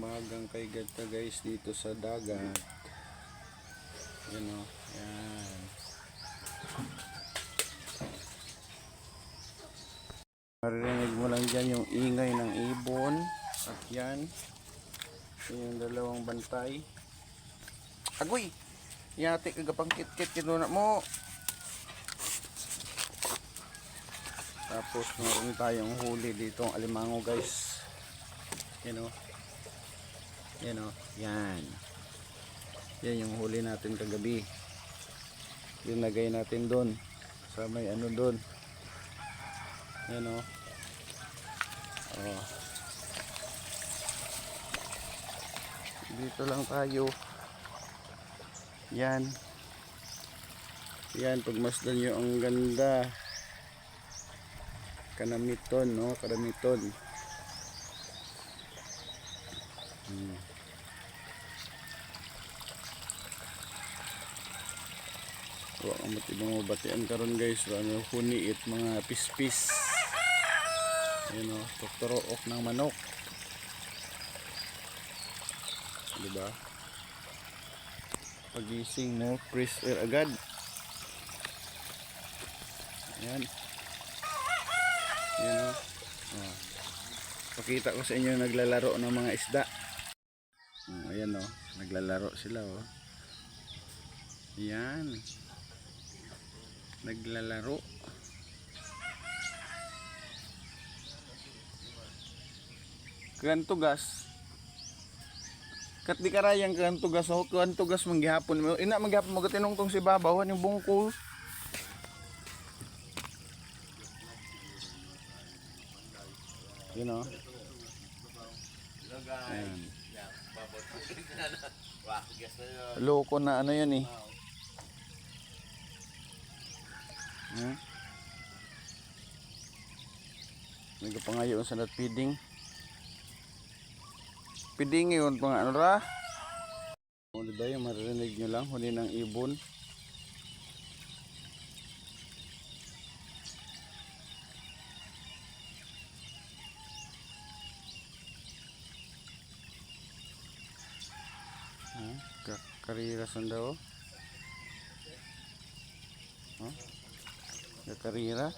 umagang kay gata guys dito sa dagat. Yan o, yan. Maririnig mo lang dyan yung ingay ng ibon. At yan yung dalawang bantay. Agoy! Yati kagapang kit-kit kinuna mo. Tapos meron tayong huli dito ang alimango guys. Yan o. Yan o. Yan. Yan yung huli natin kagabi. Linagay natin doon. Sa may ano doon. Yan o. Oh. Dito lang tayo. Yan. Yan. Pagmasdan nyo ang ganda. Kanamiton, no? Kanamiton. So, ang matibang mabatian karon guys. So, ano, huniit mga pispis. Ayan o, tuturook ng manok. Diba? Pagising mo, fresh air agad. Ayan. Ayan o. Oh. Pakita ko sa inyo naglalaro ng mga isda. Ayan o, naglalaro sila o. Ayan. Naglalaro. Kantugas. Kat di karayang kantugas o, kantugas manggihapon mo. Ina manggihapon mo gatinong si babaw yung bungkol. You know. Ayan. Loko na ano yan eh. Nagpapangayo sa nat feeding. Feeding yun pang ano ra. O diba yung maririnig nyo lang huli ng ibon. Kakarira sanda o. Kakarira.